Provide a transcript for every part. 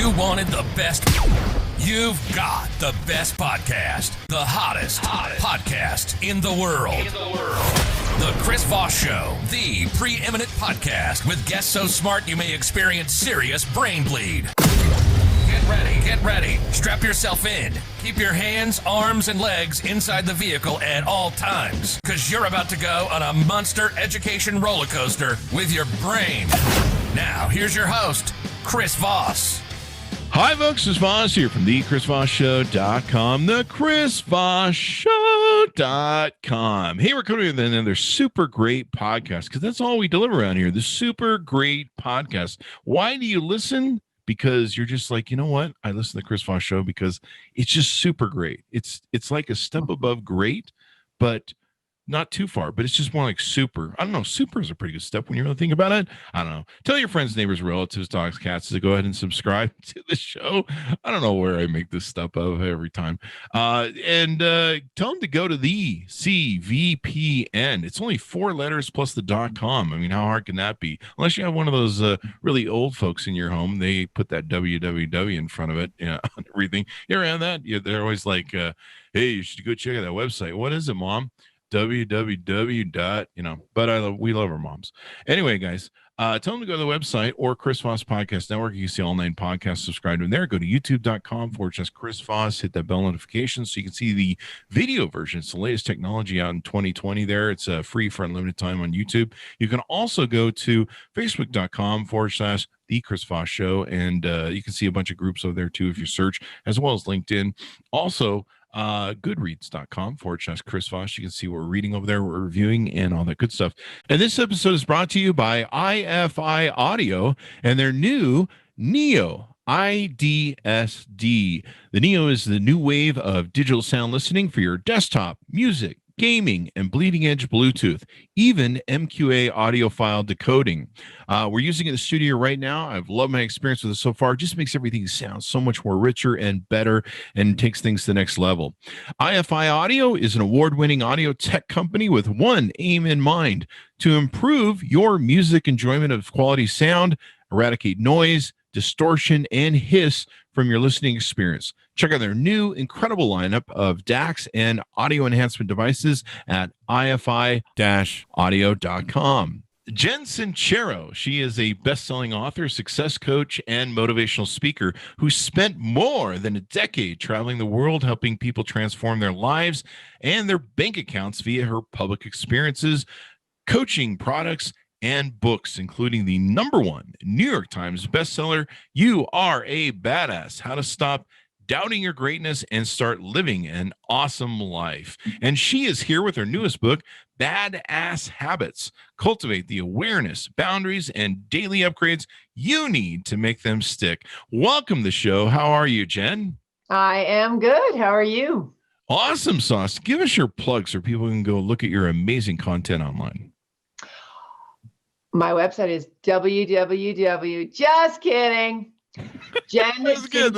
You wanted the best. You've got the best podcast. The hottest podcast in the world. The Chris Voss Show, the preeminent podcast with guests so smart you may experience serious brain bleed. Get ready. Strap yourself in. Keep your hands, arms, and legs inside the vehicle at all times, because you're about to go on a monster education roller coaster with your brain. Now, here's your host, Chris Voss. Hi, folks. Chris Voss here from thechrisvossshow.com, thechrisvossshow.com. Hey, we're coming with another super great podcast, because that's all we deliver around here, the super great podcast. Why do you listen? Because you're just like, you know what? I listen to the Chris Voss Show because it's just super great. It's like a step above great, but not too far. But it's just more like super. I don't know. Super is a pretty good step when you really think about it. I don't know. Tell your friends, neighbors, relatives, dogs, cats to go ahead and subscribe to the show. I don't know where I make this stuff up every time. And tell them to go to the CVPN. It's only 4 letters plus the .com. I mean, how hard can that be? Unless you have one of those really old folks in your home, they put that www in front of it, on everything. You ever had that? They're always like, hey, you should go check out that website. What is it, Mom? www. But we love our moms. Anyway, guys, tell them to go to the website or Chris Voss Podcast Network. You can see all 9 podcasts, subscribe to them there. Go to youtube.com/Chris Voss. Hit that bell notification so you can see the video version. It's the latest technology out in 2020 there. It's free for unlimited time on YouTube. You can also go to facebook.com/The Chris Voss Show, and you can see a bunch of groups over there too if you search, as well as LinkedIn. Also, goodreads.com/Chris Voss. You can see what we're reading over there, we're reviewing, and all that good stuff. And this episode is brought to you by IFI Audio and their new Neo IDSD. The Neo is the new wave of digital sound listening for your desktop, music, gaming, and bleeding edge Bluetooth, even MQA audiophile decoding. We're using it in the studio right now. I've loved my experience with it so far. It just makes everything sound so much more richer and better and takes things to the next level. IFI Audio is an award-winning audio tech company with one aim in mind: to improve your music enjoyment of quality sound, eradicate noise, distortion, and hiss from your listening experience. Check out their new incredible lineup of DACs and audio enhancement devices at ifi-audio.com. Jen Sincero, she is a best-selling author, success coach, and motivational speaker who spent more than a decade traveling the world helping people transform their lives and their bank accounts via her public experiences, coaching products, and books, including the #1 New York Times bestseller, You Are a Badass: How to Stop Doubting Your Greatness and Start Living an Awesome Life. And she is here with her newest book, Badass Habits: Cultivate the Awareness, Boundaries, and Daily Upgrades you need to make them stick. Welcome to the show. How are you, Jen? I am good. How are you? Awesome sauce. Give us your plug so people can go look at your amazing content online. My website is just kidding. That's good.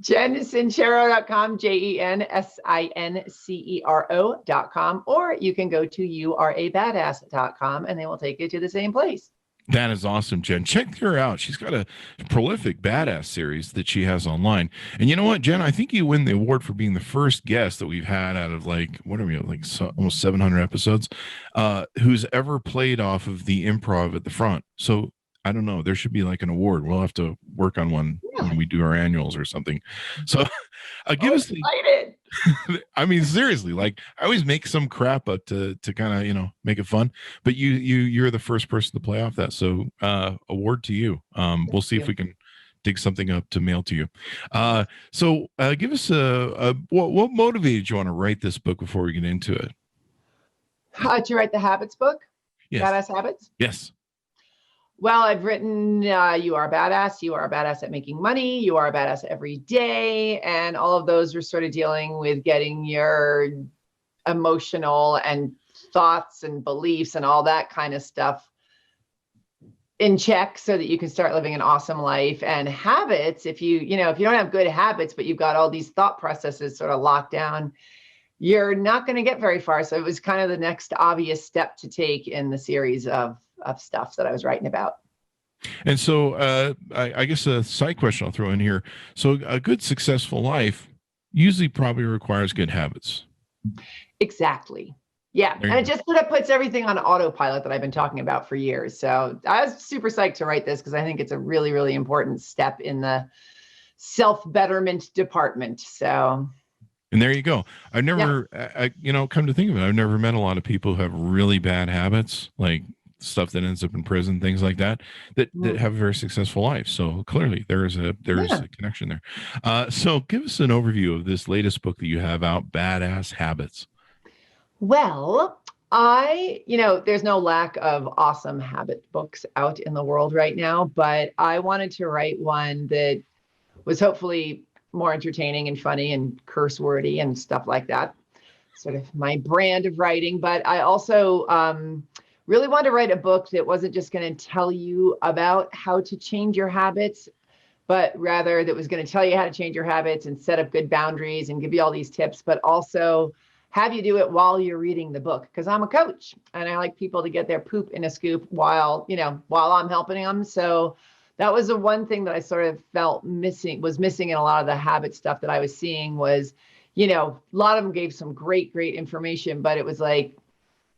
JenSincero.com, JenSincero.com, or you can go to youareabadass.com and they will take you to the same place. That is awesome, Jen. Check her out. She's got a prolific badass series that she has online. And you know what, Jen? I think you win the award for being the first guest that we've had out of almost 700 episodes, who's ever played off of the improv at the front. So I don't know. There should be like an award. We'll have to work on one when we do our annuals or something. So give us excited. I mean, seriously, like I always make some crap up to kind of, make it fun, but you're the first person to play off that. So award to you. We'll see if we can dig something up to mail to you. So give us what motivated you want to write this book before we get into it? How'd you write the habits book? Yes. Badass Habits? Yes. Well, I've written You Are a Badass, You Are a Badass at Making Money, You Are a Badass Every Day, and all of those are sort of dealing with getting your emotional and thoughts and beliefs and all that kind of stuff in check so that you can start living an awesome life. And habits, if you don't have good habits, but you've got all these thought processes sort of locked down, you're not going to get very far. So it was kind of the next obvious step to take in the series of stuff that I was writing about. And so I guess a side question I'll throw in here. So a good successful life usually probably requires good habits. Exactly. Yeah. And it just sort of puts everything on autopilot that I've been talking about for years. So I was super psyched to write this because I think it's a really, really important step in the self-betterment department. So. And there you go. I've never, come to think of it, I've never met a lot of people who have really bad habits, like stuff that ends up in prison, things like that have a very successful life. So clearly there is a connection there. So give us an overview of this latest book that you have out, Badass Habits. Well, there's no lack of awesome habit books out in the world right now, but I wanted to write one that was hopefully more entertaining and funny and curse wordy and stuff like that. Sort of my brand of writing. But I also really wanted to write a book that wasn't just going to tell you about how to change your habits, but rather that was going to tell you how to change your habits and set up good boundaries and give you all these tips, but also have you do it while you're reading the book. Because I'm a coach and I like people to get their poop in a scoop while I'm helping them. So that was the one thing that I sort of felt was missing in a lot of the habit stuff that I was seeing was, a lot of them gave some great information, but it was like,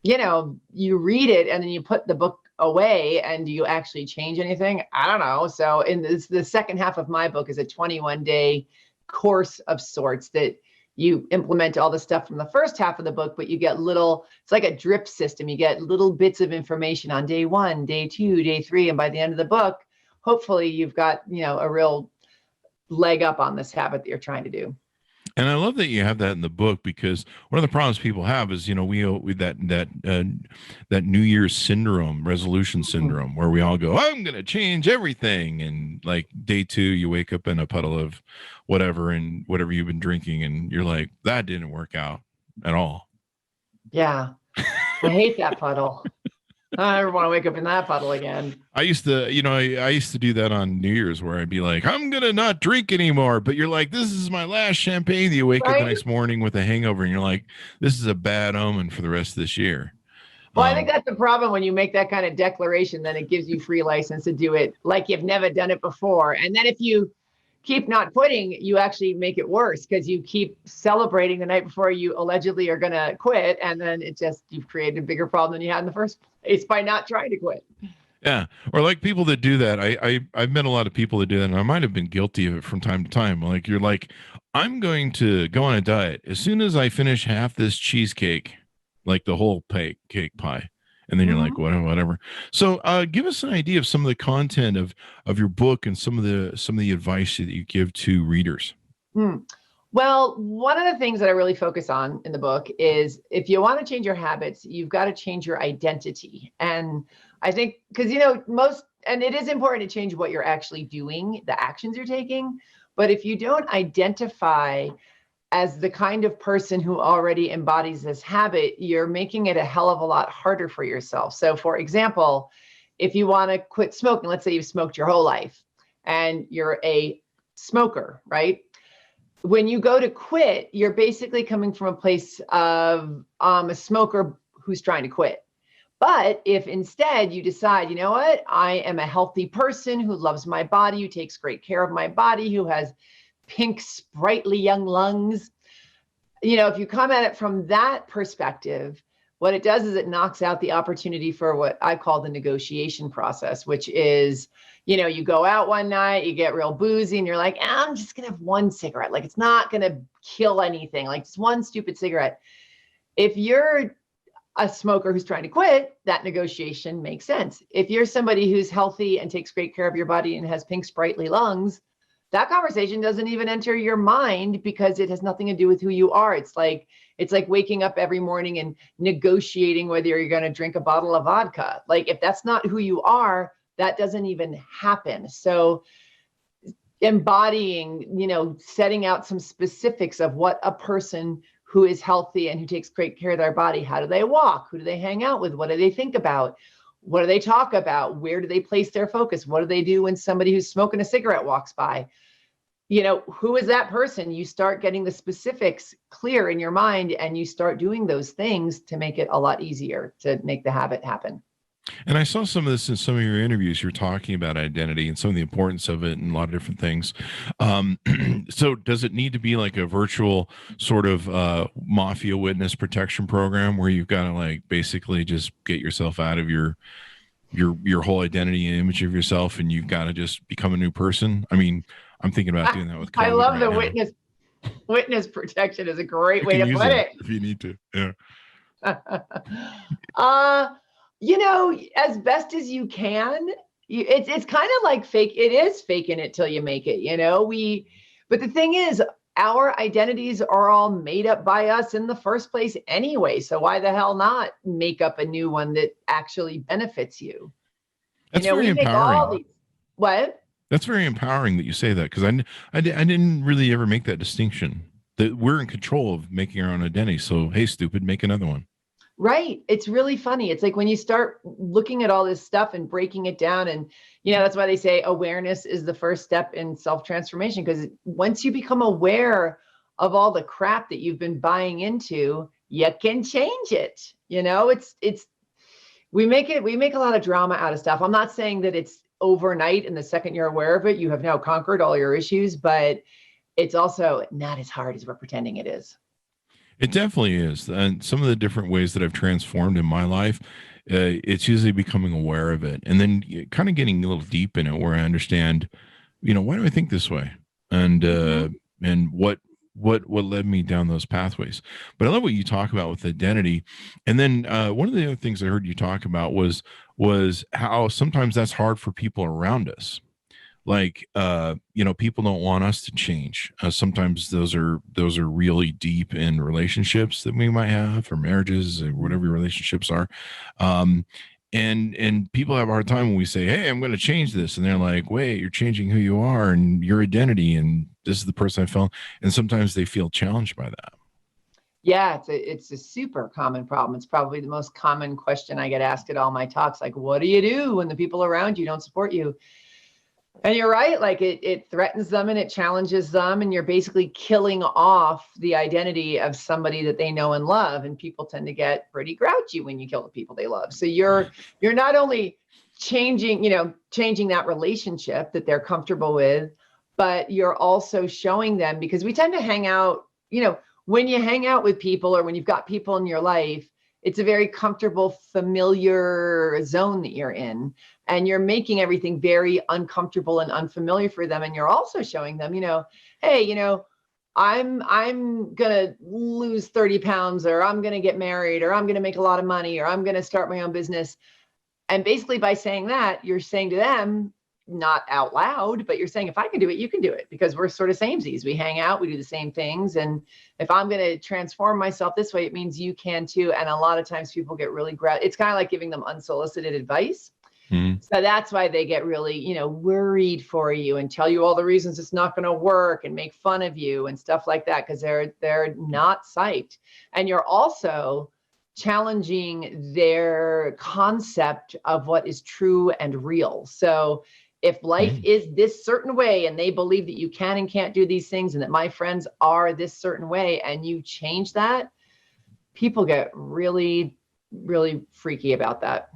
you read it and then you put the book away and do you actually change anything? I don't know. So the second half of my book is a 21-day course of sorts that you implement all the stuff from the first half of the book, but you get it's like a drip system. You get little bits of information on day 1, day 2, day 3. And by the end of the book, hopefully you've got, a real leg up on this habit that you're trying to do. And I love that you have that in the book, because one of the problems people have is, with that New Year's syndrome, resolution syndrome, where we all go, I'm going to change everything. And like day 2, you wake up in a puddle of whatever you've been drinking. And you're like, that didn't work out at all. Yeah. I hate that puddle. I never want to wake up in that puddle again. I used to do that on New Year's, where I'd be like, I'm going to not drink anymore. But you're like, this is my last champagne. You wake up the next morning with a hangover and you're like, this is a bad omen for the rest of this year. Well, I think that's the problem when you make that kind of declaration, then it gives you free license to do it like you've never done it before. And then if you keep not quitting, you actually make it worse because you keep celebrating the night before you allegedly are going to quit. And then you've created a bigger problem than you had in the first place by not trying to quit. Yeah. Or like people that do that. I've met a lot of people that do that, and I might have been guilty of it from time to time. Like, you're like, I'm going to go on a diet as soon as I finish half this cheesecake, like the whole cake pie. And then you're like, whatever. So give us an idea of some of the content of your book and some of the advice that you give to readers. Well, one of the things that I really focus on in the book is if you want to change your habits, you've got to change your identity. And I think because, and it is important to change what you're actually doing, the actions you're taking. But if you don't identify as the kind of person who already embodies this habit, you're making it a hell of a lot harder for yourself. So for example, if you want to quit smoking, let's say you've smoked your whole life and you're a smoker, right? When you go to quit, you're basically coming from a place of a smoker who's trying to quit. But if instead you decide, you know what, I am a healthy person who loves my body, who takes great care of my body, who has pink, sprightly young lungs. If you come at it from that perspective, what it does is it knocks out the opportunity for what I call the negotiation process, which is, you go out one night, you get real boozy and you're like, I'm just going to have one cigarette. Like, it's not going to kill anything. Like, just one stupid cigarette. If you're a smoker who's trying to quit, that negotiation makes sense. If you're somebody who's healthy and takes great care of your body and has pink, sprightly lungs, that conversation doesn't even enter your mind because it has nothing to do with who you are. It's like waking up every morning and negotiating whether you're going to drink a bottle of vodka. Like, if that's not who you are, that doesn't even happen. So embodying, setting out some specifics of what a person who is healthy and who takes great care of their body, how do they walk? Who do they hang out with? What do they think about? What do they talk about? Where do they place their focus? What do they do when somebody who's smoking a cigarette walks by? Who is that person? You start getting the specifics clear in your mind and you start doing those things to make it a lot easier to make the habit happen. And I saw some of this in some of your interviews. You're talking about identity and some of the importance of it and a lot of different things. So does it need to be like a virtual sort of mafia witness protection program where you've got to like basically just get yourself out of your whole identity and image of yourself, and you've got to just become a new person? I mean, I'm thinking about doing that with COVID. I love the now. witness protection is a great way to put it. If you need to. Yeah. As best as you can, it's kind of like fake. It is faking it till you make it, but the thing is, our identities are all made up by us in the first place anyway. So why the hell not make up a new one that actually benefits you? That's very empowering. What? That's very empowering that you say that, because I didn't really ever make that distinction, that we're in control of making our own identity. So, hey, stupid, make another one. Right. It's really funny. It's like when you start looking at all this stuff and breaking it down, and, that's why they say awareness is the first step in self-transformation, because once you become aware of all the crap that you've been buying into, you can change it. We make a lot of drama out of stuff. I'm not saying that it's overnight and the second you're aware of it, you have now conquered all your issues, but it's also not as hard as we're pretending it is. It definitely is. And some of the different ways that I've transformed in my life, it's usually becoming aware of it and then kind of getting a little deep in it where I understand, why do I think this way? And what led me down those pathways. But I love what you talk about with identity. And then one of the other things I heard you talk about was how sometimes that's hard for people around us. Like, people don't want us to change. Sometimes those are really deep in relationships that we might have, or marriages, or whatever your relationships are. And people have a hard time when we say, hey, I'm going to change this. And they're like, wait, you're changing who you are and your identity. And this is the person I felt. And sometimes they feel challenged by that. Yeah, it's a super common problem. It's probably the most common question I get asked at all my talks. Like, what do you do when the people around you don't support you? And you're right, like it threatens them and it challenges them, and you're basically killing off the identity of somebody that they know and love. And people tend to get pretty grouchy when you kill the people they love. So you're not only changing that relationship that they're comfortable with, but you're also showing them, because we tend to hang out, when you hang out with people or when you've got people in your life, it's a very comfortable, familiar zone that you're in. And you're making everything very uncomfortable and unfamiliar for them. And you're also showing them, hey, I'm going to lose 30 pounds, or I'm going to get married, or I'm going to make a lot of money, or I'm going to start my own business. And basically by saying that, you're saying to them, not out loud, but you're saying, if I can do it, you can do it, because we're sort of samesies. We hang out, we do the same things. And if I'm going to transform myself this way, it means you can too. And a lot of times people get really it's kind of like giving them unsolicited advice. Mm-hmm. So that's why they get really, worried for you and tell you all the reasons it's not going to work and make fun of you and stuff like that, because they're not psyched. And you're also challenging their concept of what is true and real. So if life is this certain way and they believe that you can and can't do these things and that my friends are this certain way, and you change that, people get really, really freaky about that.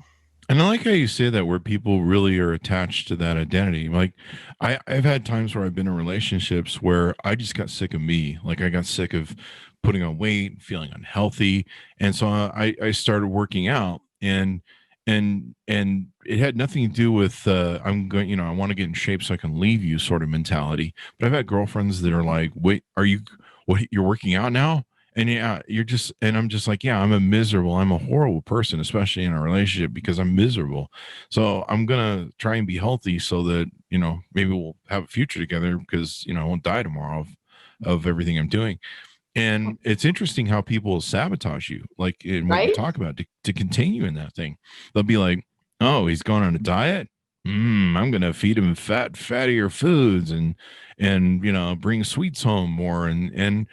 And I like how you say that, where people really are attached to that identity. Like I've had times where I've been in relationships where I just got sick of me. Like I got sick of putting on weight, feeling unhealthy. And so I started working out, and it had nothing to do with I'm going, I want to get in shape so I can leave you sort of mentality. But I've had girlfriends that are like, wait, you're working out now? And yeah, I'm just like, yeah, I'm a horrible person, especially in a relationship, because I'm miserable. So I'm going to try and be healthy so that, maybe we'll have a future together, because, I won't die tomorrow of everything I'm doing. And it's interesting how people sabotage you, like in what you talk about, to continue in that thing. They'll be like, oh, he's going on a diet. I'm going to feed him fattier foods and bring sweets home more. And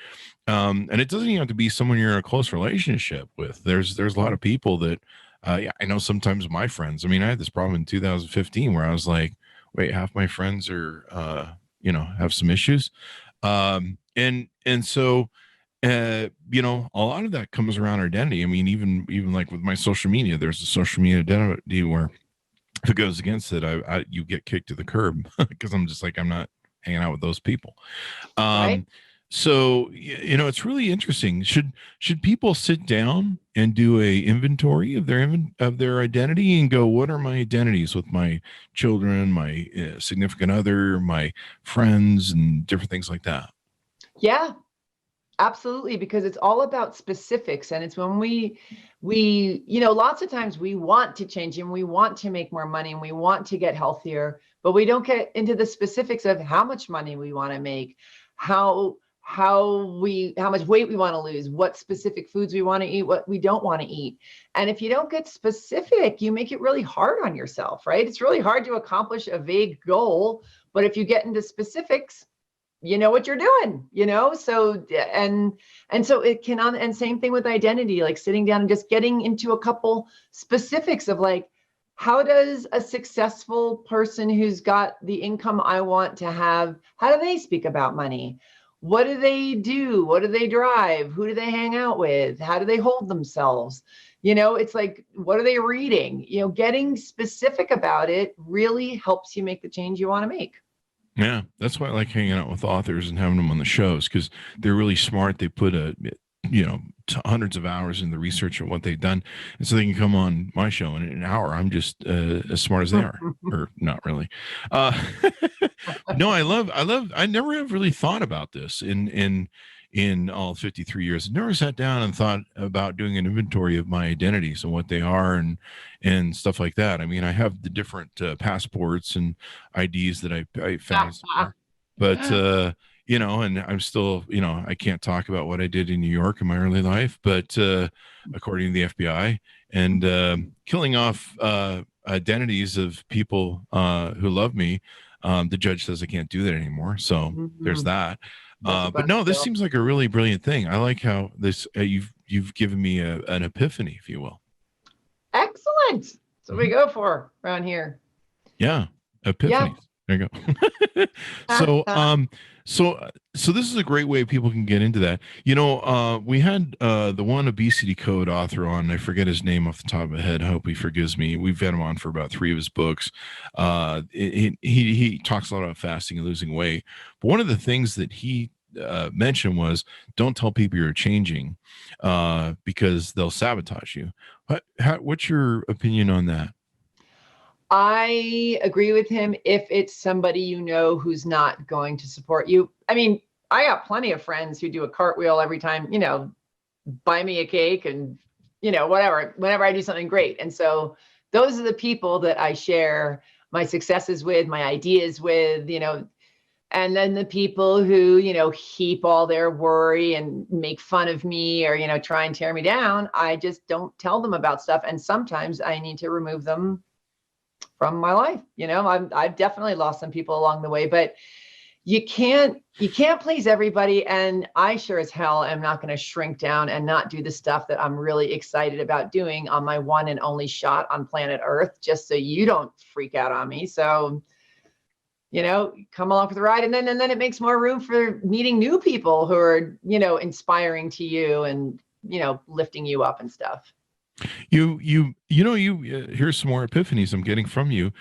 it doesn't even have to be someone you're in a close relationship with. There's a lot of people that, I know sometimes my friends, I had this problem in 2015 where I was like, wait, half my friends are, have some issues. And you know, a lot of that comes around identity. I mean, even like with my social media, there's a social media identity where if it goes against it, you get kicked to the curb because I'm just like, I'm not hanging out with those people. Right. So, you know, it's really interesting. Should people sit down and do a inventory of their identity and go, what are my identities with my children, my significant other, my friends, and different things like that? Yeah, absolutely. Because it's all about specifics. And it's when we, lots of times we want to change and we want to make more money and we want to get healthier, but we don't get into the specifics of how much money we want to make, how much weight we want to lose, what specific foods we want to eat, what we don't want to eat. And if you don't get specific, you make it really hard on yourself, right? It's really hard to accomplish a vague goal, but if you get into specifics, you know what you're doing, so so it can, and same thing with identity, like sitting down and just getting into a couple specifics of like, how does a successful person who's got the income I want to have, how do they speak about money? What do they do? What do they drive? Who do they hang out with? How do they hold themselves? It's like, what are they reading? Getting specific about it really helps you make the change you want to make. Yeah, that's why I like hanging out with authors and having them on the shows, because they're really smart. They put hundreds of hours in the research of what they've done, and so they can come on my show and in an hour I'm just as smart as they are, or not really. No, I never have really thought about this in all 53 years. I never sat down and thought about doing an inventory of my identities and what they are and stuff like that. I mean, I have the different passports and IDs that I found, but and I'm still, I can't talk about what I did in New York in my early life, but according to the FBI, and killing off identities of people who love me, the judge says I can't do that anymore. So there's that. But no, this seems like a really brilliant thing. I like how this you've given me an epiphany, if you will. Excellent. That's what we go for around here. Yeah, epiphanies. Yeah. There you go. So this is a great way people can get into that. We had the one obesity code author on. I forget his name off the top of my head. I hope he forgives me. We've had him on for about 3 of his books. He talks a lot about fasting and losing weight. But one of the things that he mentioned was, don't tell people you're changing because they'll sabotage you. What's your opinion on that? I agree with him if it's somebody who's not going to support you. I mean, I got plenty of friends who do a cartwheel every time, buy me a cake and, whatever, whenever I do something great. And so those are the people that I share my successes with, my ideas with, and then the people who, heap all their worry and make fun of me or, try and tear me down. I just don't tell them about stuff. And sometimes I need to remove them from my life. I've definitely lost some people along the way, but you can't please everybody. And I sure as hell am not going to shrink down and not do the stuff that I'm really excited about doing on my one and only shot on planet Earth, just so you don't freak out on me. So, come along for the ride. And then it makes more room for meeting new people who are, inspiring to you and, lifting you up and stuff. Here's some more epiphanies I'm getting from you.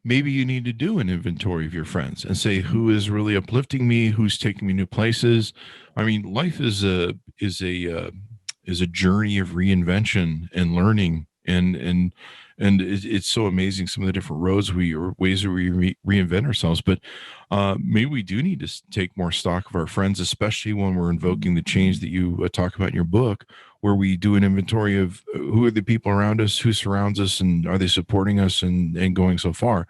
Maybe you need to do an inventory of your friends and say, who is really uplifting me, who's taking me new places. I mean, life is a journey of reinvention and learning, and it's so amazing, some of the different ways that we reinvent ourselves. But maybe we do need to take more stock of our friends, especially when we're invoking the change that you talk about in your book, where we do an inventory of who are the people around us, who surrounds us, and are they supporting us and going so far.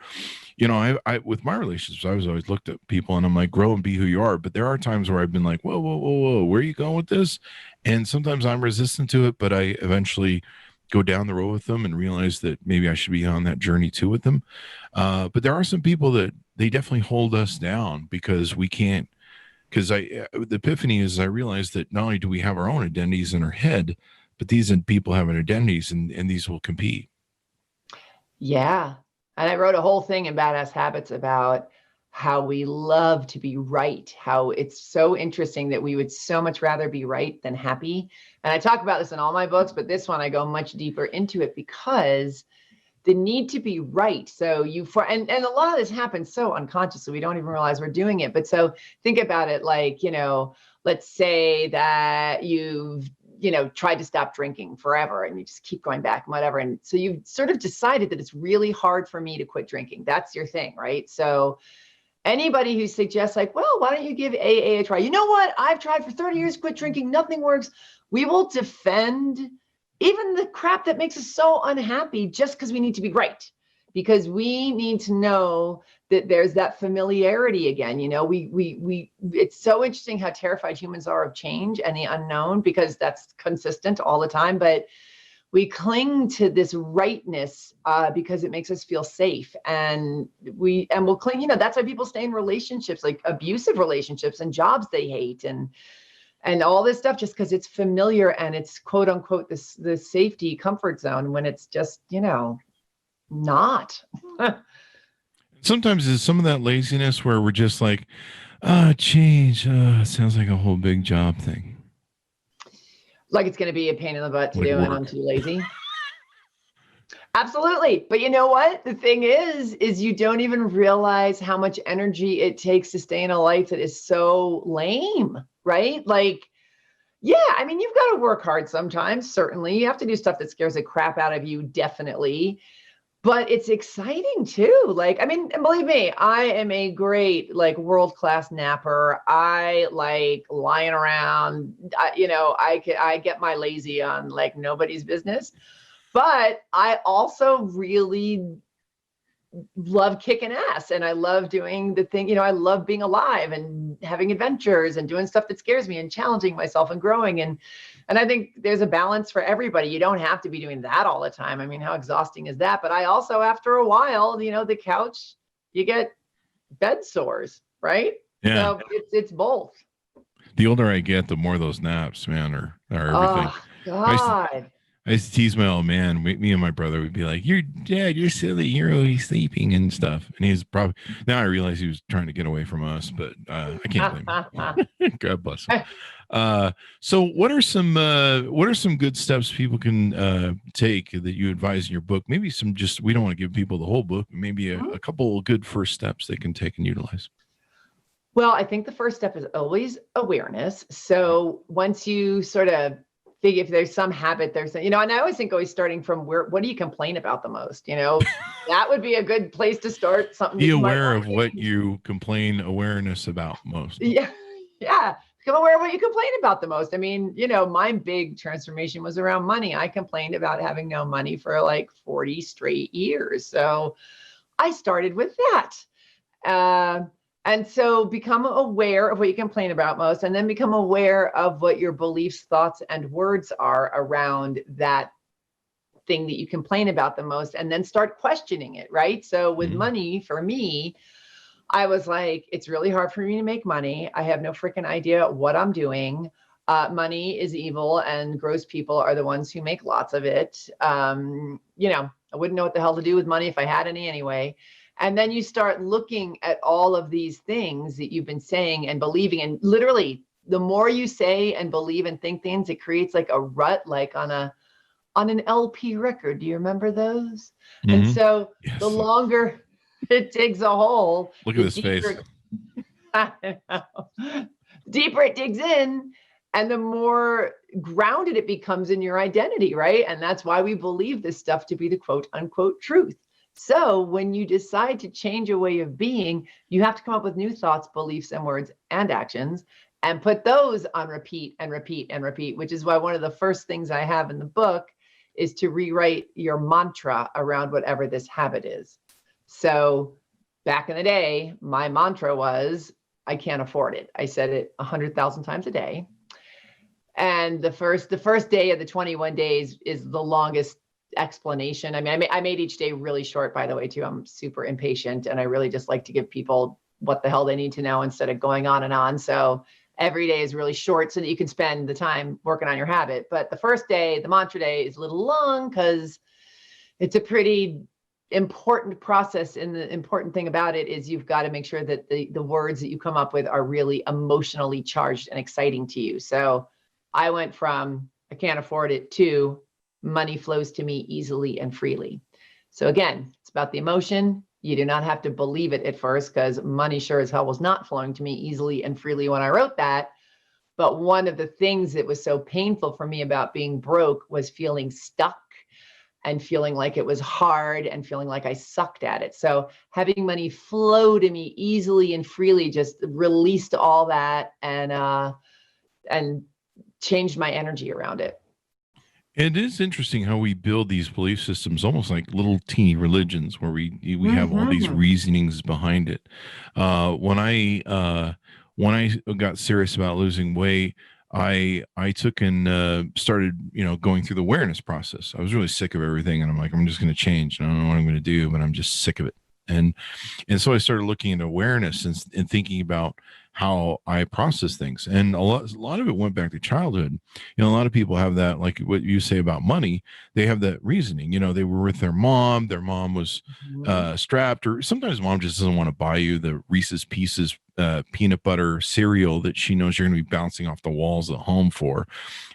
I with my relationships, I was always looked at people and I'm like, grow and be who you are. But there are times where I've been like, whoa, where are you going with this? And sometimes I'm resistant to it, but I eventually go down the road with them and realize that maybe I should be on that journey too with them. But there are some people that they definitely hold us down because we can't. Because the epiphany is I realized that not only do we have our own identities in our head, but these people have identities and these will compete. Yeah. And I wrote a whole thing in Badass Habits about how we love to be right, how it's so interesting that we would so much rather be right than happy. And I talk about this in all my books, but this one I go much deeper into it because the need to be right. So and a lot of this happens so unconsciously, we don't even realize we're doing it. But so think about it like, let's say that you've, tried to stop drinking forever and you just keep going back and whatever. And so you've sort of decided that it's really hard for me to quit drinking. That's your thing, right? So anybody who suggests like, well, why don't you give AA a try? You know what? I've tried for 30 years, quit drinking, nothing works. We will defend even the crap that makes us so unhappy just because we need to be right. Because we need to know that there's that familiarity again. It's so interesting how terrified humans are of change and the unknown, because that's consistent all the time. But we cling to this rightness because it makes us feel safe, and we'll cling. That's why people stay in relationships, like abusive relationships and jobs they hate, and all this stuff, just because it's familiar and it's quote unquote the safety comfort zone, when it's just not. Sometimes it's some of that laziness where we're just like, change. It sounds like a whole big job thing. Like it's going to be a pain in the butt to Like do, work. and I'm too lazy. Absolutely. But you know what? The thing is you don't even realize how much energy it takes to stay in a life that is so lame, right? Like, yeah, I mean, you've got to work hard sometimes, certainly. You have to do stuff that scares the crap out of you, definitely. But it's exciting too. Like, I mean, and believe me, I am a great, like, world-class napper. I like lying around. I get my lazy on like nobody's business. But I also really love kicking ass, and I love doing the thing. I love being alive and having adventures and doing stuff that scares me and challenging myself and growing. And I think there's a balance for everybody. You don't have to be doing that all the time. I mean, how exhausting is that? But I also, after a while, the couch, you get bed sores, right? Yeah. So it's both. The older I get, the more those naps, man, are everything. Oh, God. I used to tease my old man. Me and my brother would be like, "You're dad, you're silly. You're always sleeping and stuff." And he's probably, now I realize he was trying to get away from us, but I can't blame him. God bless him. So what are some good steps people can take that you advise in your book? Maybe we don't want to give people the whole book, but maybe a couple of good first steps they can take and utilize. Well, I think the first step is always awareness. So once you sort of figure if there's some habit, and I always think starting from what do you complain about the most? That would be a good place to start. Something. Be aware of what you complain awareness about most. Yeah. Yeah. Become aware of what you complain about the most. I mean, my big transformation was around money. I complained about having no money for like 40 straight years. So I started with that. And so become aware of what you complain about most, and then become aware of what your beliefs, thoughts, and words are around that thing that you complain about the most, and then start questioning it, right? So with money, for me, I was like, it's really hard for me to make money. I have no freaking idea what I'm doing. Money is evil, and gross people are the ones who make lots of it. I wouldn't know what the hell to do with money if I had any anyway. And then you start looking at all of these things that you've been saying and believing. And literally, the more you say and believe and think things, it creates like a rut, like on an LP record. Do you remember those? Mm-hmm. And so yes. The longer it digs a hole, look at his face. Deeper it digs in, and the more grounded it becomes in your identity, right? And that's why we believe this stuff to be the quote unquote truth. So when you decide to change a way of being, you have to come up with new thoughts, beliefs, and words and actions, and put those on repeat and repeat and repeat, which is why one of the first things I have in the book is to rewrite your mantra around whatever this habit is. So back in the day, my mantra was, I can't afford it. I said it 100,000 times a day. And the first day of the 21 days is the longest explanation. I mean, I made each day really short, by the way, too. I'm super impatient, and I really just like to give people what the hell they need to know instead of going on and on. So every day is really short so that you can spend the time working on your habit. But the first day, the mantra day, is a little long because it's a pretty important process, and the important thing about it is you've got to make sure that the words that you come up with are really emotionally charged and exciting to you. So I went from I can't afford it to money flows to me easily and freely. So again, it's about the emotion. You do not have to believe it at first, because money sure as hell was not flowing to me easily and freely when I wrote that. But one of the things that was so painful for me about being broke was feeling stuck and feeling like it was hard and feeling like I sucked at it. So having money flow to me easily and freely just released all that and changed my energy around it. It is interesting how we build these belief systems almost like little teeny religions, where we have all these reasonings behind it. When I got serious about losing weight, I took and started, going through the awareness process. I was really sick of everything, and I'm like, I'm just going to change. I don't know what I'm going to do, but I'm just sick of it. And so I started looking into awareness and thinking about how I process things. And a lot of it went back to childhood. A lot of people have that, like what you say about money, they have that reasoning. They were with their mom was strapped, or sometimes mom just doesn't want to buy you the Reese's Pieces peanut butter cereal that she knows you're going to be bouncing off the walls at home for.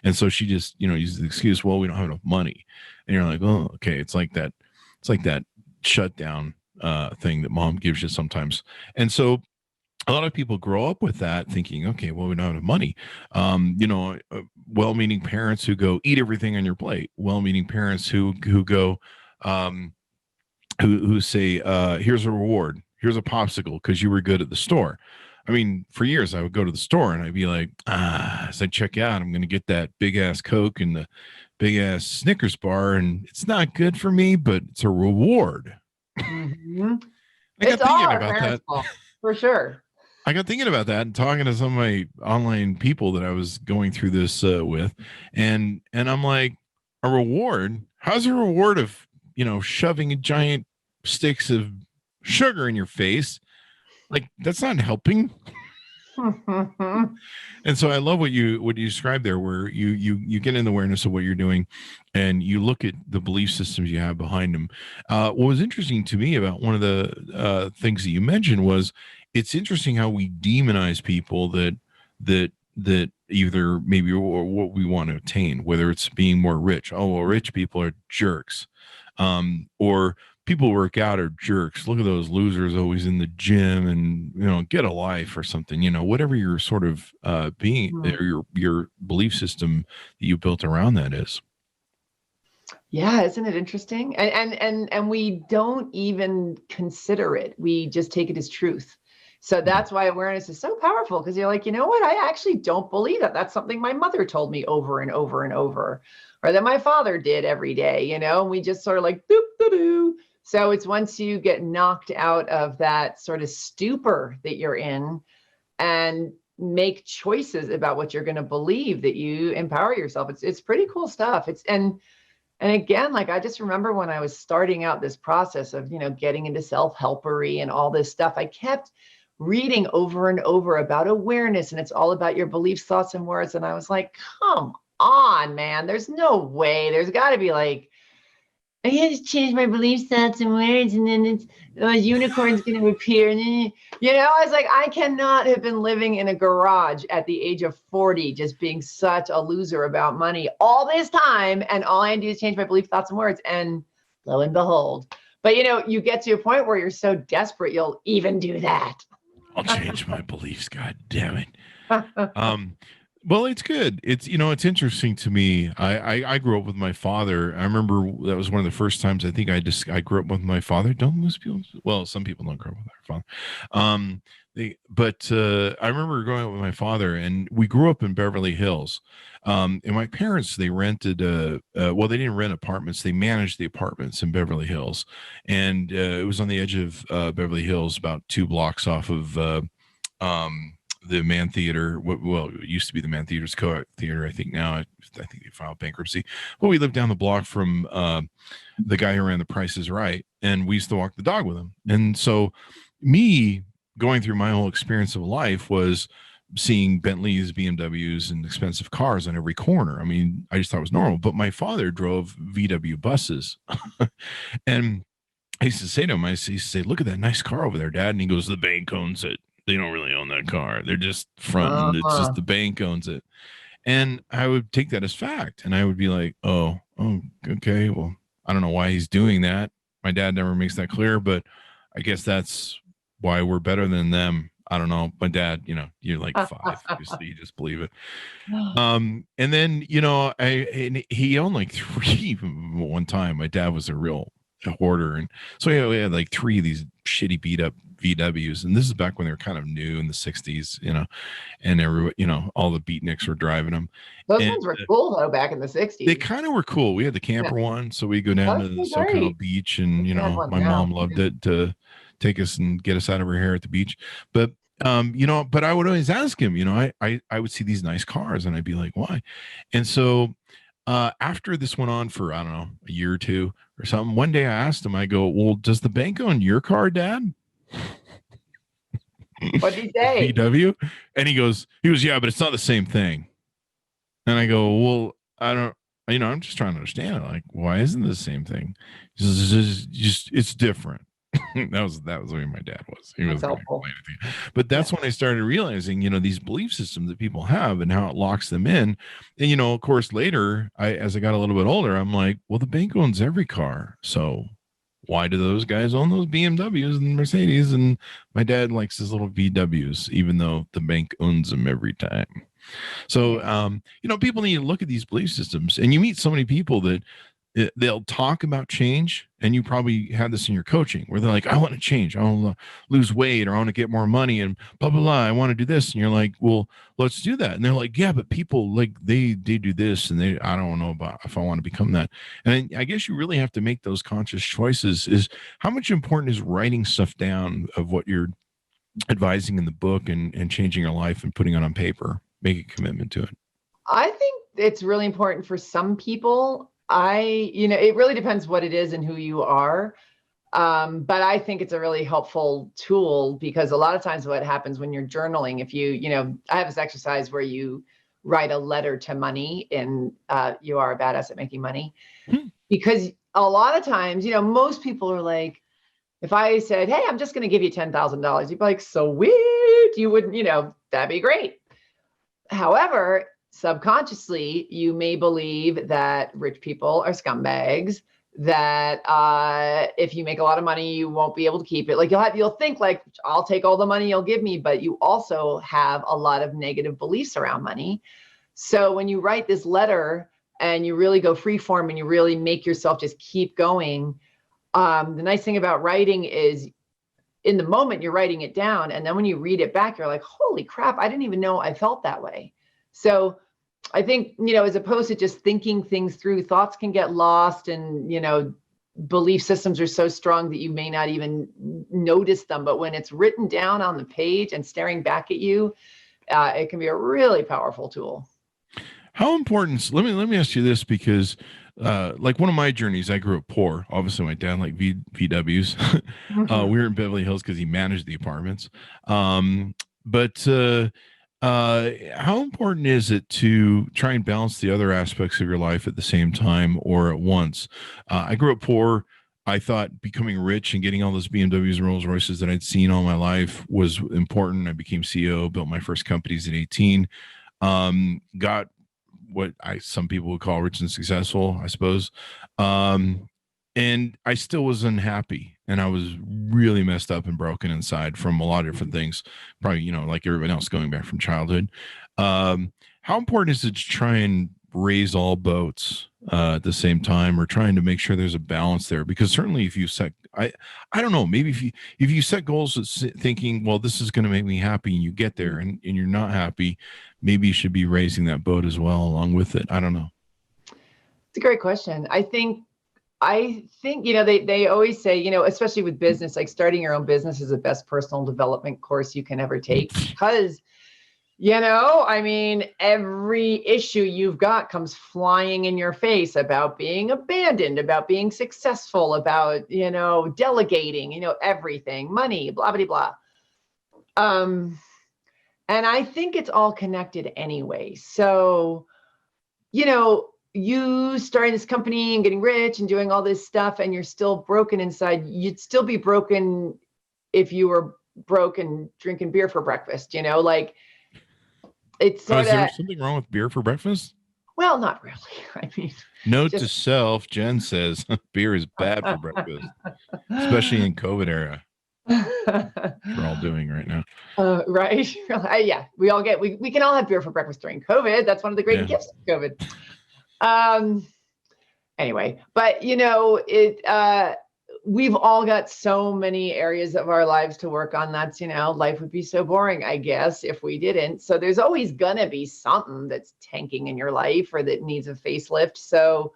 And so she just, uses the excuse, well, we don't have enough money. And you're like, oh, okay. It's like that shutdown thing that mom gives you sometimes. And so a lot of people grow up with that thinking, okay, well, we don't have money. Well-meaning parents who go eat everything on your plate, well-meaning parents who go, who say, here's a reward, here's a popsicle because you were good at the store. I mean, for years I would go to the store and I'd be like, as I check out, I'm going to get that big ass Coke and the big ass Snickers bar, and it's not good for me, but it's a reward. Mm-hmm. I got thinking about that. For sure. I got thinking about that and talking to some of my online people that I was going through this with, and I'm like, a reward? How's a reward of, shoving giant sticks of sugar in your face? Like, that's not helping. And so I love what you described there, where you get in the awareness of what you're doing and you look at the belief systems you have behind them. What was interesting to me about one of the things that you mentioned was, it's interesting how we demonize people that either maybe or what we want to attain, whether it's being more rich. Oh, well, rich people are jerks. Or people who work out are jerks. Look at those losers always in the gym, and, get a life or something, whatever your sort of being, or your belief system that you built around that is. Yeah, isn't it interesting? And we don't even consider it. We just take it as truth. So that's why awareness is so powerful, because you're like, you know what? I actually don't believe that. That's something my mother told me over and over and over, or that my father did every day, and we just sort of like, doop, doo, doo. So it's once you get knocked out of that sort of stupor that you're in and make choices about what you're going to believe, that you empower yourself. It's pretty cool stuff. And again, like, I just remember when I was starting out this process of, getting into self-helpery and all this stuff, I kept reading over and over about awareness, and it's all about your beliefs, thoughts, and words. And I was like, come on, man, there's no way. There's got to be like, I had to change my beliefs, thoughts, and words, and then a unicorn's going to appear. And then, I was like, I cannot have been living in a garage at the age of 40, just being such a loser about money all this time. And all I do is change my beliefs, thoughts, and words. And lo and behold. But, you get to a point where you're so desperate, you'll even do that. I'll change my beliefs. God damn it. Well, it's good. It's, it's interesting to me. I grew up with my father. I remember that was one of the first times I think I grew up with my father. Don't most people? Well, some people don't grow up with their father. I remember growing up with my father, and we grew up in Beverly Hills. And my parents, they rented, they didn't rent apartments. They managed the apartments in Beverly Hills. And it was on the edge of Beverly Hills, about 2 blocks off of the Mann Theater. Well, it used to be the Mann Theater's co-theater. I think now, I think they filed bankruptcy. But we lived down the block from the guy who ran The Price is Right. And we used to walk the dog with him. And so me going through my whole experience of life was seeing Bentleys, BMWs, and expensive cars on every corner. I mean, I just thought it was normal. But my father drove VW buses. And I used to say to him, I used to say, look at that nice car over there, Dad. And he goes, the bank owns it. They don't really own that car. They're just fronting. It's just the bank owns it. And I would take that as fact. And I would be like, oh, okay. Well, I don't know why he's doing that. My dad never makes that clear, but I guess that's why we're better than them. I don't know. My dad, you're like 5, you just believe it. And then, and he owned like 3 one time. My dad was a real hoarder. And so we had like 3 of these shitty beat up VWs. And this is back when they were kind of new in the 60s, and everyone, all the beatniks were driving them. Those ones were cool though, back in the 60s. They kind of were cool. We had the camper one. So we go down to the SoCal beach, and, my mom loved it to take us and get us out of her hair at the beach. But, but I would always ask him, I would see these nice cars and I'd be like, why? And so after this went on for, I don't know, a year or 2 or something, one day I asked him, I go, well, does the bank own your car, Dad? What did he say? VW? And he goes, yeah, but it's not the same thing. And I go, well, I don't, I'm just trying to understand it. Like, why isn't it the same thing? He says, it's different. that was the way my dad was. He was helpful. But that's when I started realizing, these belief systems that people have and how it locks them in. And, of course, later, as I got a little bit older, I'm like, well, the bank owns every car. So why do those guys own those BMWs and Mercedes? And my dad likes his little VWs, even though the bank owns them every time. So, people need to look at these belief systems, and you meet so many people that they'll talk about change. And you probably had this in your coaching where they're like, I want to change. I want to lose weight, or I want to get more money, and blah, blah, blah. I want to do this. And you're like, well, let's do that. And they're like, yeah, but people like they do this, and I don't know about if I want to become that. And I guess you really have to make those conscious choices. Is how much important is writing stuff down of what you're advising in the book and changing your life and putting it on paper, make a commitment to it? I think it's really important for some people. It really depends what it is and who you are. But I think it's a really helpful tool, because a lot of times what happens when you're journaling, if I have this exercise where you write a letter to money, and You Are a Badass at Making Money. Because a lot of times, most people are like, if I said, hey, I'm just going to give you $10,000, you'd be like, sweet, you wouldn't, that'd be great. However, subconsciously, you may believe that rich people are scumbags, that if you make a lot of money, you won't be able to keep it. Like you'll think like, I'll take all the money you'll give me, but you also have a lot of negative beliefs around money. So when you write this letter and you really go free form and you really make yourself just keep going, the nice thing about writing is in the moment you're writing it down, and then when you read it back, you're like, holy crap, I didn't even know I felt that way. So I think, as opposed to just thinking things through, thoughts can get lost, and, belief systems are so strong that you may not even notice them. But when it's written down on the page and staring back at you, it can be a really powerful tool. How important, let me ask you this, because like one of my journeys, I grew up poor. Obviously, my dad liked VWs. Mm-hmm. We were in Beverly Hills because he managed the apartments. But how important is it to try and balance the other aspects of your life at the same time or at once? I grew up poor. I thought becoming rich and getting all those BMWs and Rolls Royces that I'd seen all my life was important. I became CEO, built my first companies at 18, got what some people would call rich and successful, I suppose. And I still was unhappy, and I was really messed up and broken inside from a lot of different things, probably, like everyone else going back from childhood. How important is it to try and raise all boats at the same time, or trying to make sure there's a balance there? Because certainly if you set, I don't know, maybe if you set goals thinking, well, this is going to make me happy, and you get there and you're not happy, maybe you should be raising that boat as well along with it. I don't know. It's a great question. I think, they always say, especially with business, like starting your own business is the best personal development course you can ever take, because, every issue you've got comes flying in your face about being abandoned, about being successful, about, delegating, everything, money, blah, blah, blah. And I think it's all connected anyway. So, you starting this company and getting rich and doing all this stuff and you're still broken inside, you'd still be broken if you were broke and drinking beer for breakfast, like it's sort of. Is there something wrong with beer for breakfast? Well, not really. I mean, note to self, Jen says beer is bad for breakfast, especially in COVID era. We're all doing right now. Right. Yeah. We can all have beer for breakfast during COVID. That's one of the great gifts of COVID. Anyway, but we've all got so many areas of our lives to work on. That's, life would be so boring, I guess, if we didn't. So there's always gonna be something that's tanking in your life or that needs a facelift. So,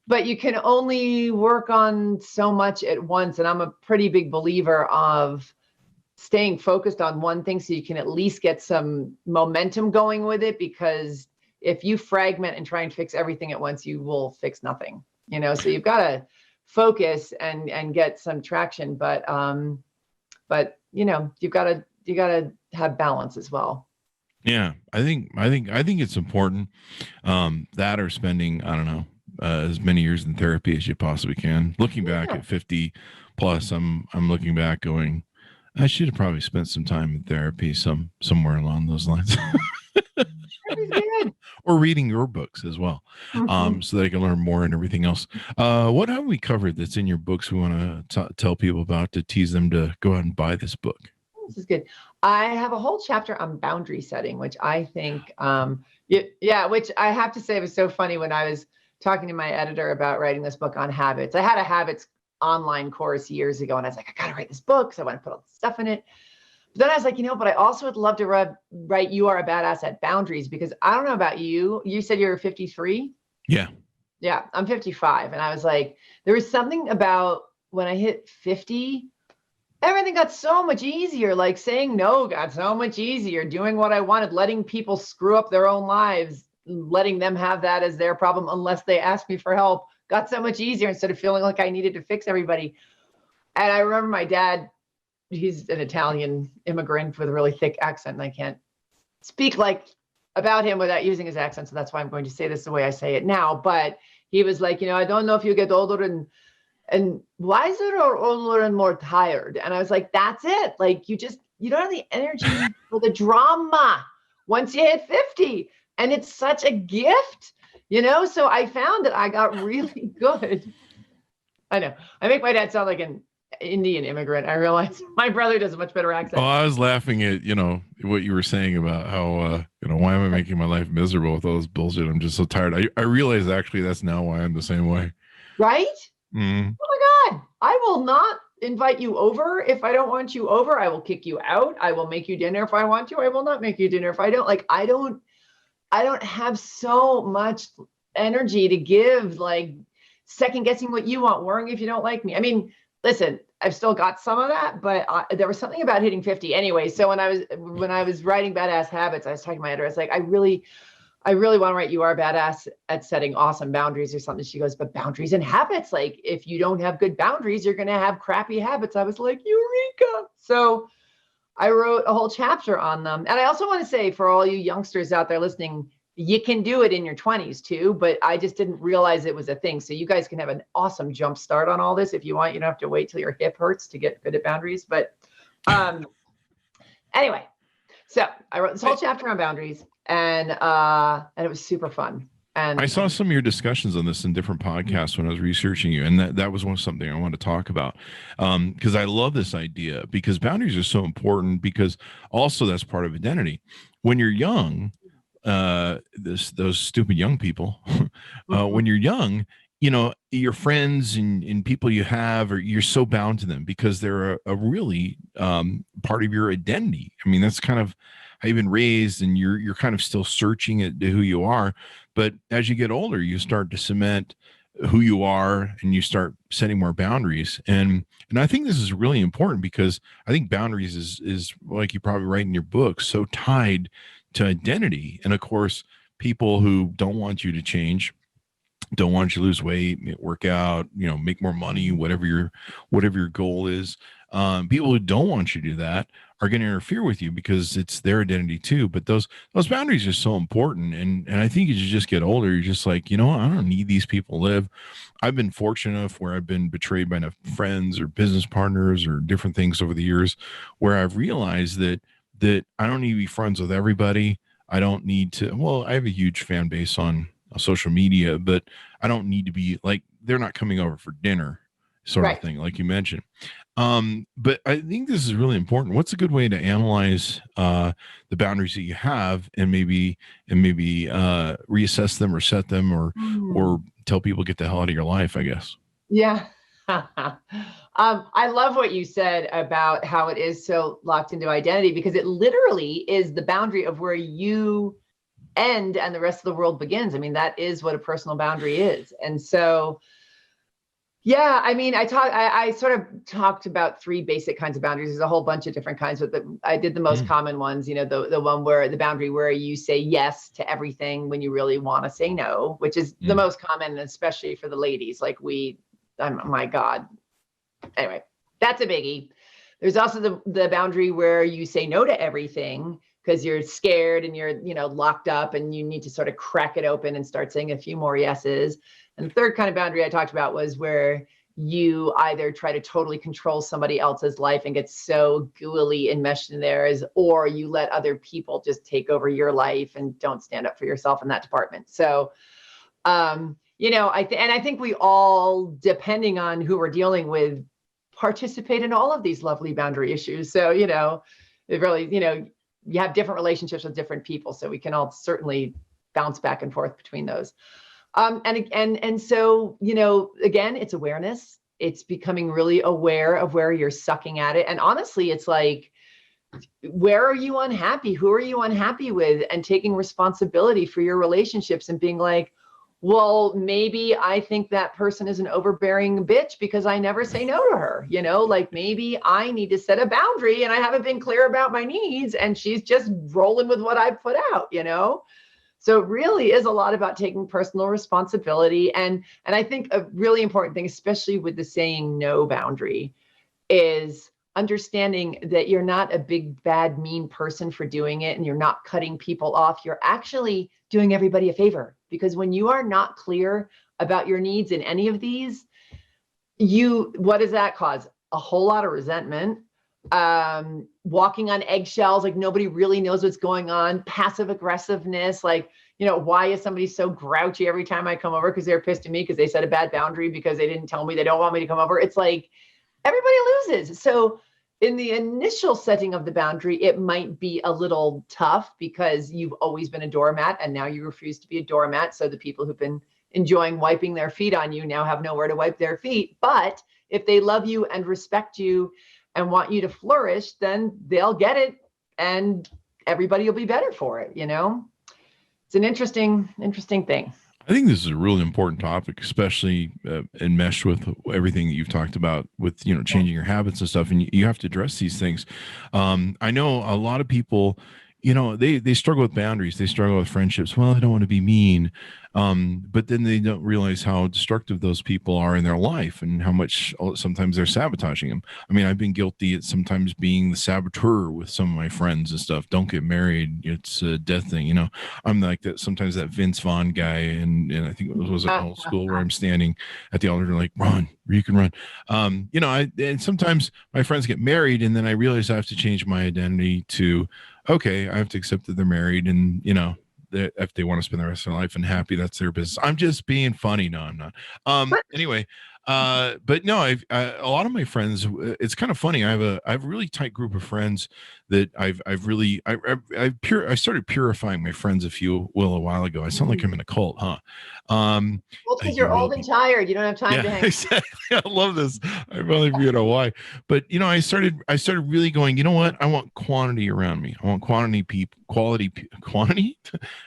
but you can only work on so much at once. And I'm a pretty big believer of staying focused on one thing so you can at least get some momentum going with it, because if you fragment and try and fix everything at once, you will fix nothing, so you've got to focus and get some traction, but you've got to have balance as well. Yeah, I think it's important that or spending, I don't know, as many years in therapy as you possibly can. Looking back at 50 plus, I'm looking back going, I should have probably spent some time in therapy somewhere along those lines. Good. Or reading your books as well, so that I can learn more and everything else. What have we covered that's in your books we want to tell people about to tease them to go out and buy this book? This is good. I have a whole chapter on boundary setting, which I think, which I have to say was so funny when I was talking to my editor about writing this book on habits. I had a habits online course years ago, and I was like, I got to write this book because I want to put all this stuff in it. But then I was like, but I also would love to write You Are a Badass at Boundaries, because I don't know about you. You said you're 53? Yeah. Yeah, I'm 55. And I was like, there was something about when I hit 50, everything got so much easier. Like saying no got so much easier. Doing what I wanted, letting people screw up their own lives, letting them have that as their problem unless they ask me for help, got so much easier instead of feeling like I needed to fix everybody. And I remember my dad, he's an Italian immigrant with a really thick accent, and I can't speak about him without using his accent. So that's why I'm going to say this the way I say it now. But he was like, I don't know if you get older and wiser or older and more tired. And I was like, that's it. Like you don't have the energy for the drama once you hit 50. And it's such a gift, So I found that I got really good. I know. I make my dad sound like an Indian immigrant. I realize my brother does a much better accent. Oh, I was laughing at what you were saying about how why am I making my life miserable with all this bullshit? I'm just so tired. I realize actually that's now why I'm the same way. Right? Mm. Oh my God! I will not invite you over if I don't want you over. I will kick you out. I will make you dinner if I want to. I will not make you dinner if I don't. I don't have so much energy to give. Second guessing what you want, worrying if you don't like me. I mean, listen, I've still got some of that, but there was something about hitting 50 anyway. So when I was writing Badass Habits, I was talking to my editor. I was like, I really want to write You Are a Badass at Setting Awesome Boundaries or something. She goes, but boundaries and habits, if you don't have good boundaries, you're going to have crappy habits. I was like, Eureka. So I wrote a whole chapter on them. And I also want to say, for all you youngsters out there listening, you can do it in your 20s too, but I just didn't realize it was a thing. So you guys can have an awesome jump start on all this if you want. You don't have to wait till your hip hurts to get good at boundaries. But anyway, so I wrote this whole chapter on boundaries, and it was super fun. And I saw some of your discussions on this in different podcasts when I was researching you, and that was something I wanted to talk about, because I love this idea, because boundaries are so important, because also that's part of identity. When you're young, those stupid young people, when you're young, your friends and people you have, or you're so bound to them because they're a really part of your identity. I mean, that's kind of how you've been raised, and you're kind of still searching at who you are. But as you get older, you start to cement who you are, and you start setting more boundaries. And I think this is really important, because I think boundaries is like you probably write in your book, so tied to identity. And of course, people who don't want you to change, don't want you to lose weight, work out, make more money, whatever your goal is, People who don't want you to do that are going to interfere with you because it's their identity too. But those boundaries are so important. And I think as you just get older, you're just like, you know what? I don't need these people to live. I've been fortunate enough where I've been betrayed by enough friends or business partners or different things over the years where I've realized that I don't need to be friends with everybody. I don't need to, well, I have a huge fan base on social media, but I don't need to be like, they're not coming over for dinner sort of thing, like you mentioned. But I think this is really important. What's a good way to analyze the boundaries that you have and maybe reassess them or set them or tell people get the hell out of your life, I guess. Yeah. I love what you said about how it is so locked into identity, because it literally is the boundary of where you end and the rest of the world begins. I mean, that is what a personal boundary is. And so, yeah, I mean, I sort of talked about three basic kinds of boundaries. There's a whole bunch of different kinds, but I did the most common ones, you know, the one where the boundary where you say yes to everything when you really want to say no, which is the most common, especially for the ladies. Like my God. Anyway, that's a biggie. There's also the boundary where you say no to everything because you're scared and you're, you know, locked up and you need to sort of crack it open and start saying a few more yeses. And the third kind of boundary I talked about was where you either try to totally control somebody else's life and get so gooey enmeshed in theirs, or you let other people just take over your life and don't stand up for yourself in that department. So, you know, I think we all, depending on who we're dealing with, participate in all of these lovely boundary issues. So, you know, it really, you know, you have different relationships with different people. So we can all certainly bounce back and forth between those. And so, you know, again, it's awareness. It's becoming really aware of where you're sucking at it. And honestly, it's like, where are you unhappy? Who are you unhappy with? And taking responsibility for your relationships and being like, well, maybe I think that person is an overbearing bitch because I never say no to her. You know, like maybe I need to set a boundary and I haven't been clear about my needs and she's just rolling with what I put out, you know? So it really is a lot about taking personal responsibility. And I think a really important thing, especially with the saying no boundary, is understanding that you're not a big, bad, mean person for doing it and you're not cutting people off. You're actually doing everybody a favor, because when you are not clear about your needs in any of these, what does that cause? A whole lot of resentment, walking on eggshells, like nobody really knows what's going on, passive aggressiveness, like, you know, why is somebody so grouchy every time I come over? Because they're pissed at me because they set a bad boundary because they didn't tell me they don't want me to come over. It's like everybody loses. So in the initial setting of the boundary, it might be a little tough because you've always been a doormat and now you refuse to be a doormat. So the people who've been enjoying wiping their feet on you now have nowhere to wipe their feet. But if they love you and respect you and want you to flourish, then they'll get it and everybody will be better for it. You know, it's an interesting thing. I think this is a really important topic, especially enmeshed with everything that you've talked about with, you know, changing your habits and stuff. And you have to address these things. I know a lot of people, you know, they struggle with boundaries. They struggle with friendships. Well, I don't want to be mean. But then they don't realize how destructive those people are in their life and how much sometimes they're sabotaging them. I mean, I've been guilty at sometimes being the saboteur with some of my friends and stuff. Don't get married. It's a death thing. You know, I'm like that. Sometimes that Vince Vaughn guy. And I think it was at old school where I'm standing at the altar like, run, you can run. You know, and sometimes my friends get married and then I realize I have to change my identity to, okay, I have to accept that they're married and, you know, if they want to spend the rest of their life and happy, that's their business. I'm just being funny. No, I'm not. Anyway, but no, a lot of my friends, it's kind of funny. I have a really tight group of friends that I started purifying my friends, if you will, a while ago. I sound like I'm in a cult, huh? Well, because you're old and tired. You don't have time to hang. Exactly. I love this. I really figured out why. But you know, I started really going, you know what? I want quantity around me. I want quantity.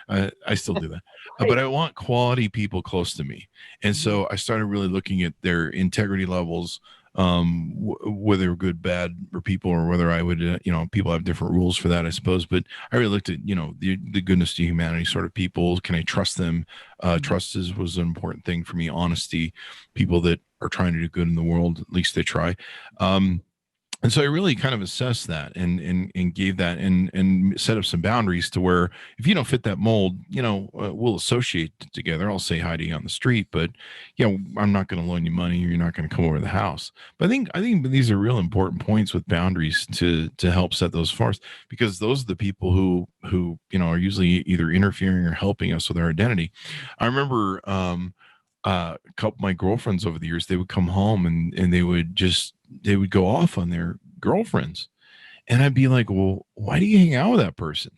I still do that. But I want quality people close to me. And so I started really looking at their integrity levels, whether they're good, bad, or people, or whether I would, you know, people have different rules for that, I suppose. But I really looked at, you know, the goodness to humanity sort of people. Can I trust them? Trust was an important thing for me. Honesty, people that are trying to do good in the world, at least they try. And so I really kind of assessed that and gave that and set up some boundaries to where if you don't fit that mold, we'll associate together. I'll say hi to you on the street, but I'm not going to loan you money, or you're not going to come over to the house. But I think these are real important points with boundaries to help set those forth, because those are the people who are usually either interfering or helping us with our identity. I remember a couple of my girlfriends over the years, they would come home and they would go off on their girlfriends. And I'd be like, well, why do you hang out with that person?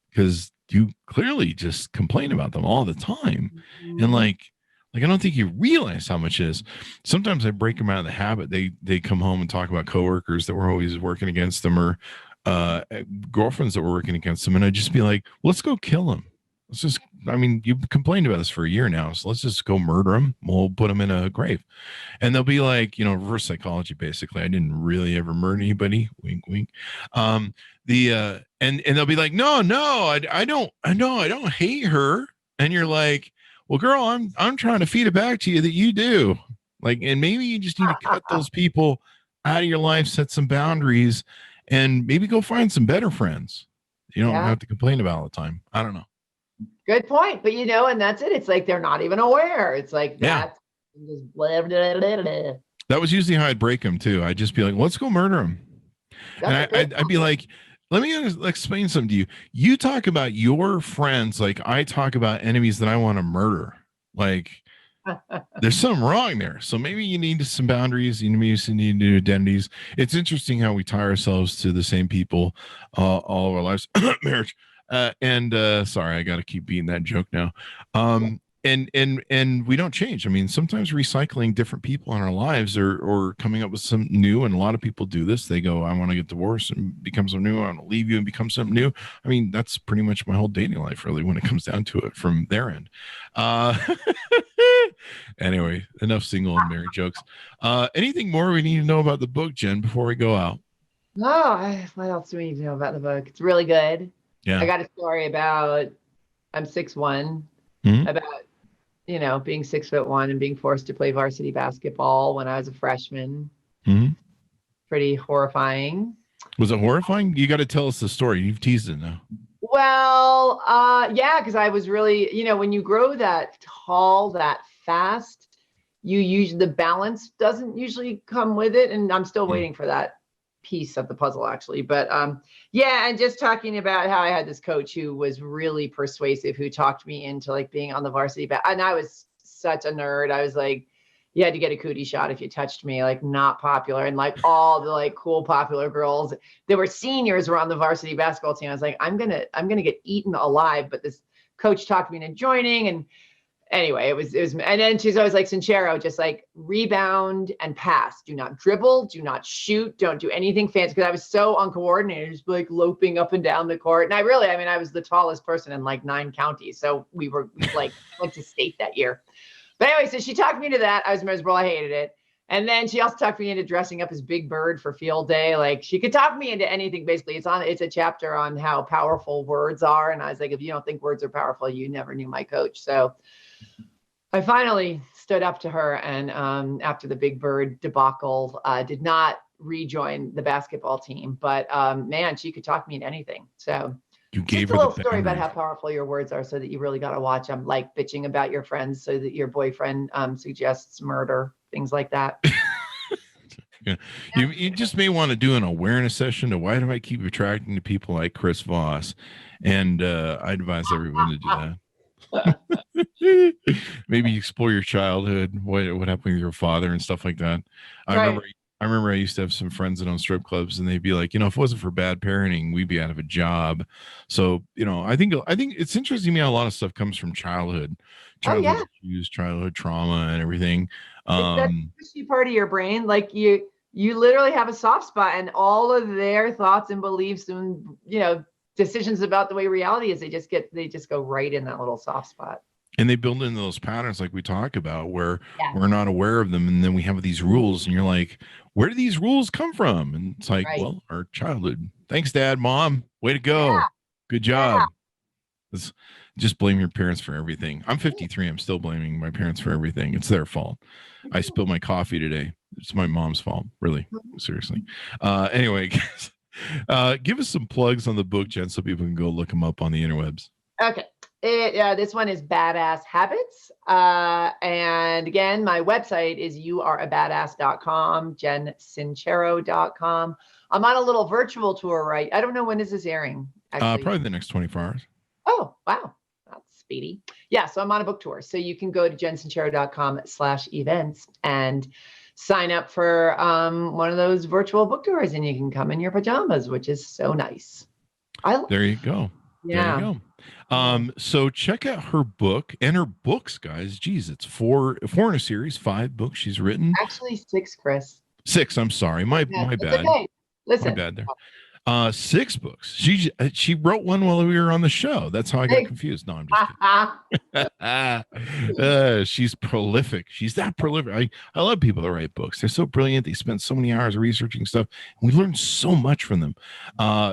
Because you clearly just complain about them all the time. And like, I don't think you realize how much it is. Sometimes I break them out of the habit. They come home and talk about coworkers that were always working against them, or girlfriends that were working against them. And I'd just be like, let's go kill them. You've complained about this for a year now, so let's just go murder them. We'll put them in a grave. And they'll be like, reverse psychology, basically. I didn't really ever murder anybody. Wink, wink. And they'll be like, no, I don't hate her. And you're like, well, girl, I'm trying to feed it back to you that you do. Like, and maybe you just need to cut those people out of your life, set some boundaries, and maybe go find some better friends. You don't have to complain about all the time. I don't know. Good point. But and that's it. It's like they're not even aware. It's like that's just blah, blah, blah, blah. That was usually how I'd break them too. I'd just be like, let's go murder him. And I'd be like, let me explain something to you. You talk about your friends like I talk about enemies that I want to murder. Like, there's something wrong there. So maybe you need some boundaries. You need new identities. It's interesting how we tie ourselves to the same people all of our lives. Marriage. Sorry, I got to keep beating that joke now. And we don't change. I mean, sometimes recycling different people in our lives or coming up with some new, and a lot of people do this. They go, I want to get divorced and become something new. I want to leave you and become something new. I mean, that's pretty much my whole dating life, really, when it comes down to it from their end. Anyway, enough single and married jokes. Anything more we need to know about the book, Jen, before we go out? No, what else do we need to know about the book? It's really good. Yeah. I got a story about, I'm 6'1", about, being 6'1" and being forced to play varsity basketball when I was a freshman. Pretty horrifying. Was it horrifying? You got to tell us the story. You've teased it now. Well, yeah, because I was really, when you grow that tall, that fast, the balance doesn't usually come with it. And I'm still waiting for that piece of the puzzle, actually. But yeah, and just talking about how I had this coach who was really persuasive, who talked me into like being on the varsity and I was such a nerd. I was like, you had to get a cootie shot if you touched me, like not popular. And like all the like cool popular girls that were seniors were on the varsity basketball team. I was like, I'm gonna get eaten alive. But this coach talked me into joining, and anyway, it was, and then she's always like, Sincero, just like rebound and pass. Do not dribble, do not shoot, don't do anything fancy. Because I was so uncoordinated, just like loping up and down the court. And I was the tallest person in like 9 counties. So we like went to state that year. But anyway, so she talked me into that. I was miserable. I hated it. And then she also talked me into dressing up as Big Bird for field day. Like she could talk me into anything, basically. It's a chapter on how powerful words are. And I was like, if you don't think words are powerful, you never knew my coach. So I finally stood up to her, and after the Big Bird debacle, did not rejoin the basketball team. But man, she could talk me into anything. So you gave her a little story about how powerful your words are, so that you really got to watch them, like bitching about your friends so that your boyfriend suggests murder, things like that. Yeah. You just may want to do an awareness session to why do I keep attracting to people like Chris Voss? And I advise everyone to do that. Maybe explore your childhood, what happened with your father and stuff like that. I remember I used to have some friends that own strip clubs, and they'd be like, if it wasn't for bad parenting, we'd be out of a job. So, I think it's interesting to me how a lot of stuff comes from childhood issues, childhood trauma and everything. That's a part of your brain. Like you literally have a soft spot, and all of their thoughts and beliefs and, decisions about the way reality is, they just go right in that little soft spot. And they build into those patterns like we talk about, where we're not aware of them. And then we have these rules, and you're like, where do these rules come from? And it's like, well, our childhood. Thanks, Dad, Mom. Way to go. Yeah. Good job. Yeah. Just blame your parents for everything. I'm 53. I'm still blaming my parents for everything. It's their fault. I spilled my coffee today. It's my mom's fault, really. Seriously. Anyway, give us some plugs on the book, Jen, so people can go look them up on the interwebs. Okay. This one is Badass Habits. And again, my website is youareabadass.com, jensincero.com. I'm on a little virtual tour, right? I don't know, when is this airing? Actually? Probably the next 24 hours. Oh, wow. That's speedy. Yeah. So I'm on a book tour. So you can go to jensincero.com/events and sign up for one of those virtual book tours, and you can come in your pajamas, which is so nice. There you go. Yeah. There you go. So check out her book and her books, guys. Geez, it's four in a series, 5 books she's written. Actually 6, Chris. 6. I'm sorry. My bad. Okay. Listen. My bad there. 6 books. She wrote one while we were on the show. That's how I got confused. No, I'm just kidding. She's prolific. She's that prolific. I love people that write books. They're so brilliant. They spend so many hours researching stuff. And we learn so much from them.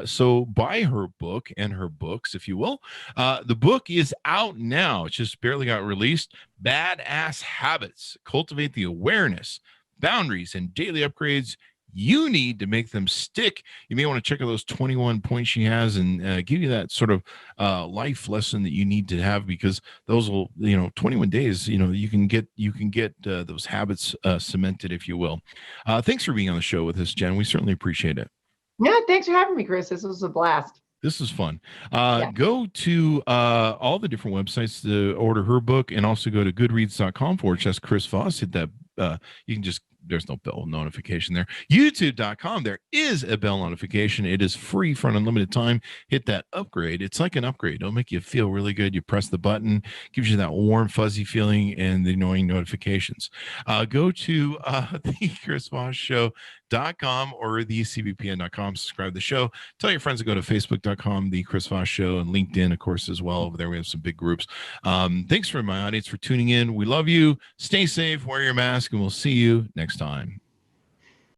So buy her book and her books, if you will. The book is out now. It just barely got released. Badass Habits. Cultivate the awareness, boundaries, and daily upgrades you need to make them stick. You may want to check out those 21 points she has and give you that sort of life lesson that you need to have, because those will, 21 days, you can get those habits cemented, if you will. Thanks for being on the show with us, Jen. We certainly appreciate it. Yeah, thanks for having me, Chris. This was a blast. This is fun. Go to all the different websites to order her book, and also go to goodreads.com/Chris Voss. Hit that. You can just, there's no bell notification there. YouTube.com, there is a bell notification. It is free for an unlimited time. Hit that upgrade. It's like an upgrade. It'll make you feel really good. You press the button, gives you that warm, fuzzy feeling and the annoying notifications. Go to the Chris Voss Show.com or the cbpn.com. Subscribe to the show. Tell your friends to go to facebook.com, the Chris Voss Show, and LinkedIn, of course, as well. Over there, we have some big groups. Thanks for my audience for tuning in. We love you. Stay safe, wear your mask, and we'll see you next time.